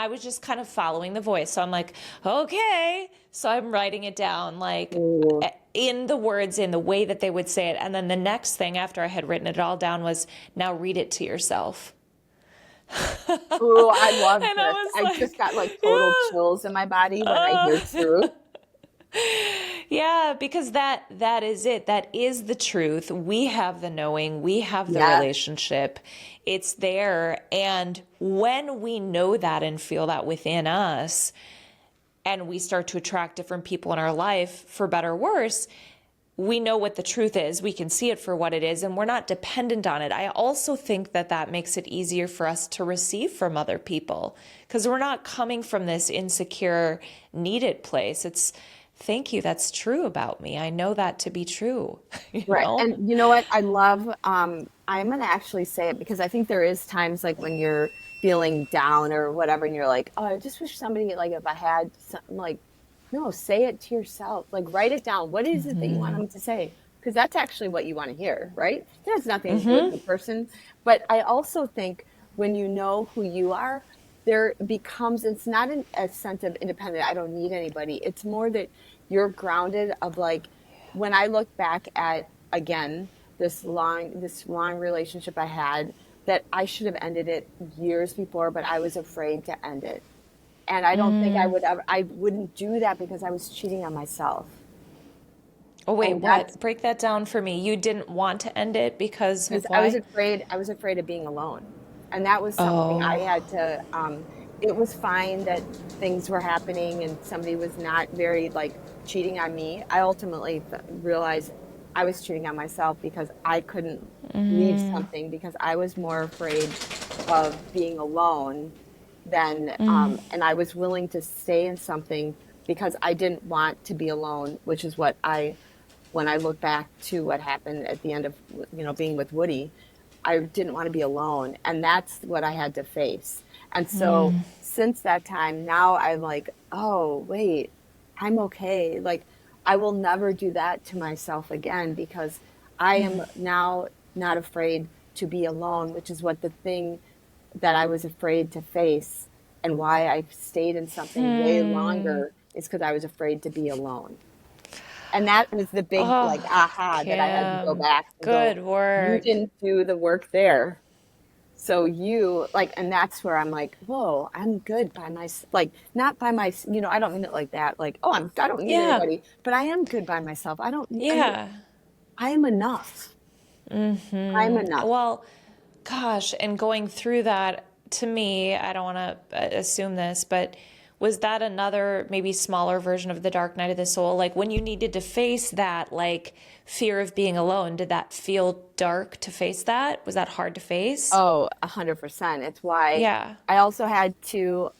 B: I was just kind of following the voice. So I'm like, okay. So I'm writing it down, like
A: Ooh.
B: in the words, in the way that they would say it. And then the next thing after I had written it all down was, now read it to yourself.
A: Ooh, I love
B: And I
A: this.
B: was
A: I just
B: like,
A: got like total
B: yeah.
A: chills in my body when I hear truth.
B: Yeah, because that is it. That is the truth. We have the knowing, we have the
A: Yes.
B: relationship. It's there. And when we know that and feel that within us, and we start to attract different people in our life, for better or worse, we know what the truth is. We can see it for what it is, and we're not dependent on it. I also think that that makes it easier for us to receive from other people because we're not coming from this insecure, needed place. It's, thank you, that's true about me. I know that to be true, you
A: Right.
B: know?
A: And you know what? I love, I'm gonna actually say it because I think there is times like when you're feeling down or whatever, and you're like, oh, I just wish somebody, like, if I had something, like, no, say it to yourself. Like, write it down. What is it that you want them to say? Because that's actually what you want to hear, right? It has nothing to do with the person. But I also think when you know who you are, there becomes, it's not a sense of independent, I don't need anybody. It's more that you're grounded of like, when I look back at, again, this long relationship I had, that I should have ended it years before, but I was afraid to end it. And I don't think I wouldn't do that because I was cheating on myself.
B: Oh, wait,
A: And that's
B: what? Break that down for me. You didn't want to end it because
A: because
B: of why?
A: I was afraid of being alone. And that was something I
B: Oh.
A: had to, it was fine that things were happening and somebody was not very like cheating on me. I ultimately realized I was cheating on myself because I couldn't leave something because I was more afraid of being alone than, and I was willing to stay in something because I didn't want to be alone, which is what when I look back to what happened at the end of, being with Woody, I didn't want to be alone. And that's what I had to face. And so since that time, now I'm like, oh, wait, I'm okay. Like, I will never do that to myself again because I am now not afraid to be alone, which is what the thing that I was afraid to face and why I stayed in something way longer is because I was afraid to be alone. And that was the big,
B: Oh,
A: like, aha that I had to go
B: Kim,
A: back and go,
B: good
A: you
B: work.
A: didn't do the work there. So you like, and that's where I'm like, whoa, I'm good by myself. Like, not by my, I don't mean it like that. Like, oh, I don't need
B: Yeah,
A: anybody, but I am good by myself. I don't need,
B: yeah.
A: I am enough. I'm enough.
B: Well, gosh, and going through that, to me, I don't want to assume this, but was that another maybe smaller version of the dark night of the soul? Like when you needed to face that, like fear of being alone, did that feel dark to face that? Was that hard to face?
A: Oh, 100%. It's why
B: Yeah.
A: I also had to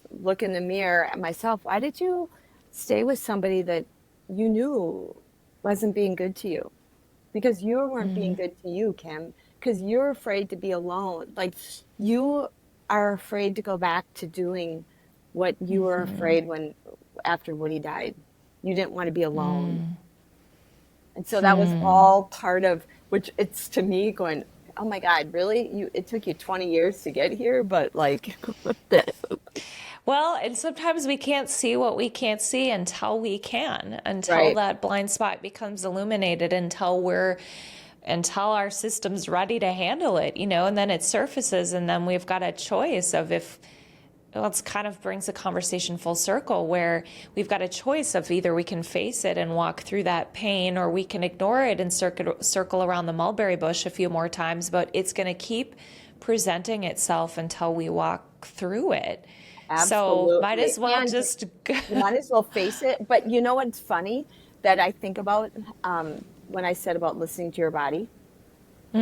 A: look in the mirror at myself. Why did you stay with somebody that you knew wasn't being good to you? Because you weren't being good to you, Kim, because you're afraid to be alone. Like, you are afraid to go back to doing what you were afraid when, after Woody died. You didn't want to be alone. And so that was all part of, which it's to me going, oh my God, really? It took you 20 years to get here, but like,
B: Well, and sometimes we can't see what we can't see until we can, until
A: right.
B: that blind spot becomes illuminated, until our system's ready to handle it, and then it surfaces, and then we've got a choice of if, well, it's kind of brings the conversation full circle where we've got a choice of either we can face it and walk through that pain or we can ignore it and circle around the mulberry bush a few more times, but it's going to keep presenting itself until we walk through it. So might
A: Absolutely.
B: as well
A: And
B: just
A: you might as well face it. But you know what's funny that I think about, when I said about listening to your body?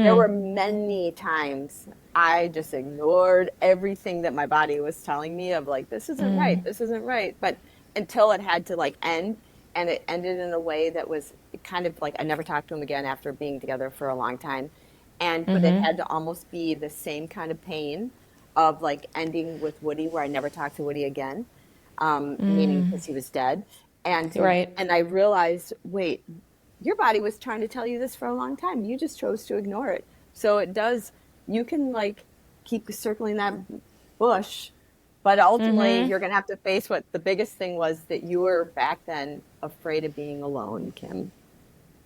A: There were many times I just ignored everything that my body was telling me of like, this isn't right, this isn't right. But until it had to like end, and it ended in a way that was kind of like I never talked to him again after being together for a long time. And but it had to almost be the same kind of pain of like ending with Woody, where I never talked to Woody again, meaning because he was dead.
B: Right.
A: And I realized, wait, your body was trying to tell you this for a long time. You just chose to ignore it. So it does, you can like keep circling that bush, but ultimately you're going to have to face what the biggest thing was, that you were back then afraid of being alone, Kim.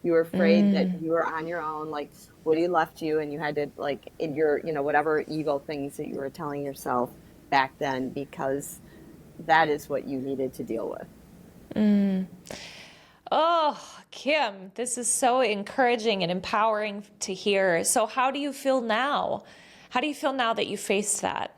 A: You were afraid that you were on your own, like Woody left you and you had to like in your, whatever evil things that you were telling yourself back then, because that is what you needed to deal with.
B: Oh, Kim, this is so encouraging and empowering to hear. So, how do you feel now? How do you feel now that you faced that?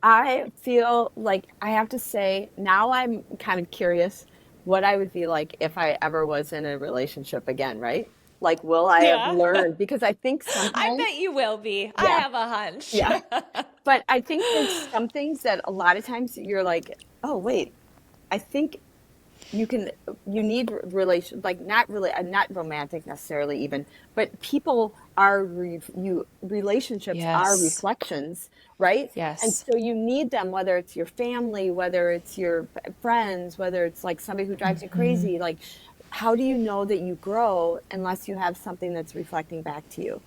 A: I feel like I have to say now I'm kind of curious what I would be like if I ever was in a relationship again, right? Like, will I have
B: Yeah.
A: learned? Because I think
B: I
A: sometimes,
B: bet you will be. I
A: yeah,
B: have a hunch.
A: yeah. But I think there's some things that a lot of times you're like, oh, wait, I think you can you need relation, like not really not romantic necessarily even, but people are you relationships are
B: Yes.
A: reflections, right? And
B: Yes.
A: so you need them, whether it's your family, whether it's your friends, whether it's like somebody who drives you crazy. Like, how do you know that you grow unless you have something that's reflecting back to you?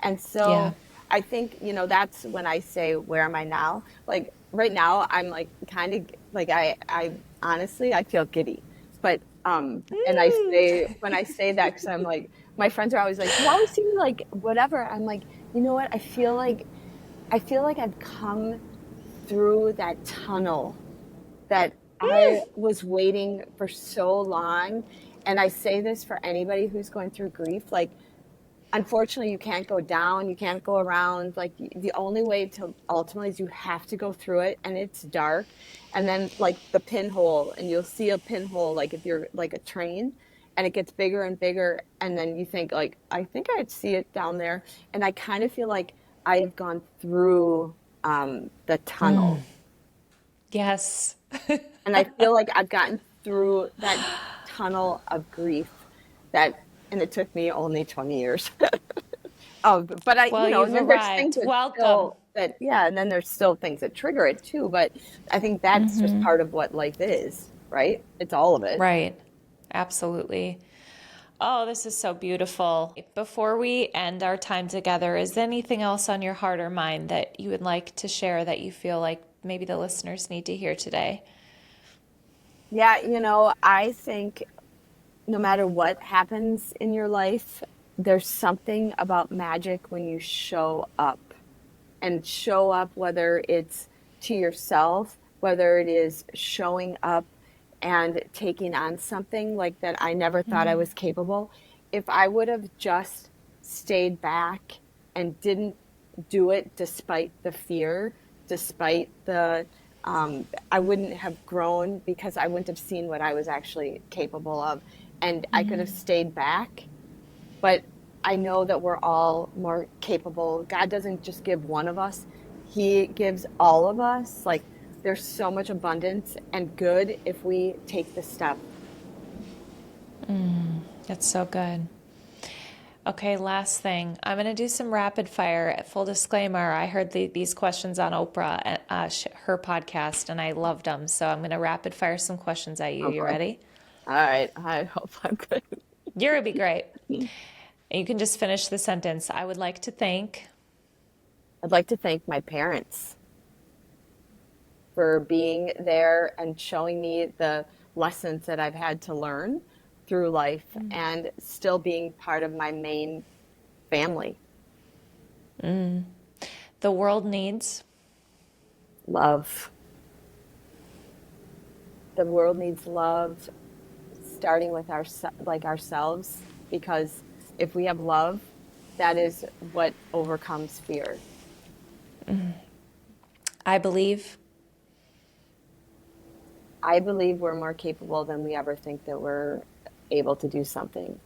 A: And
B: Yeah.
A: so I think, that's when I say, where am I now? Like right now, I'm like kind of like, I honestly, I feel giddy. But, and I say,
B: Mm.
A: when I say that, because I'm like, my friends are always like, you always seem like whatever. I'm like, you know what? I feel like I've come through that tunnel that I was waiting for so long. And I say this for anybody who's going through grief, like, unfortunately you can't go down, you can't go around, like the only way to ultimately is you have to go through it, and it's dark, and then like the pinhole, and you'll see a pinhole, like if you're like a train, and it gets bigger and bigger, and then you think like, I think I'd see it down there. And I kind of feel like I've gone through the tunnel,
B: Yes.
A: and I feel like I've gotten through that tunnel of grief, that, and it took me only 20 years. Oh, but
B: Well,
A: and
B: you've
A: then there's things
B: arrived.
A: that
B: Welcome.
A: still that, yeah, and then there's still things that trigger it too. But I think that's just part of what life is, right? It's all of it.
B: Right. Absolutely. Oh, this is so beautiful. Before we end our time together, is there anything else on your heart or mind that you would like to share that you feel like maybe the listeners need to hear today?
A: Yeah, I think no matter what happens in your life, there's something about magic when you show up, and show up, whether it's to yourself, whether it is showing up and taking on something like that I never thought I was capable. If I would have just stayed back and didn't do it despite the fear, despite the, I wouldn't have grown, because I wouldn't have seen what I was actually capable of. And I could have stayed back, but I know that we're all more capable. God doesn't just give one of us, He gives all of us. Like, there's so much abundance and good if we take the step.
B: That's so good. Okay, last thing. I'm going to do some rapid fire. Full disclaimer, I heard these questions on Oprah, her podcast, and I loved them. So I'm going to rapid fire some questions at you.
A: Oh
B: You
A: boy.
B: ready?
A: All right. I hope I'm good.
B: You're going to be great. And you can just finish the sentence. I would like to thank.
A: I'd like to thank my parents for being there and showing me the lessons that I've had to learn through life, and still being part of my main family.
B: The world needs.
A: Love. The world needs love, starting with ourselves, because if we have love, that is what overcomes fear.
B: I believe.
A: I believe we're more capable than we ever think that we're able to do something.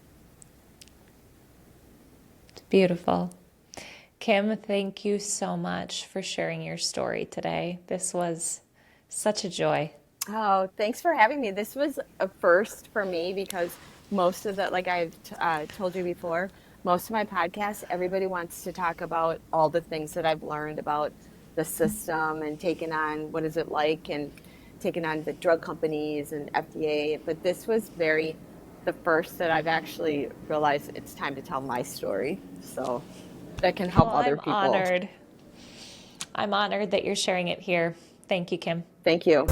B: Beautiful. Kim, thank you so much for sharing your story today. This was such a joy.
A: Oh, thanks for having me. This was a first for me, because most of the, like I've told you before, most of my podcasts, everybody wants to talk about all the things that I've learned about the system and taking on what is it like. And taken on the drug companies and FDA, but this was the first that I've actually realized it's time to tell my story. So that can help
B: Well,
A: other
B: I'm
A: people.
B: honored. I'm honored that you're sharing it here. Thank you, Kim.
A: Thank you.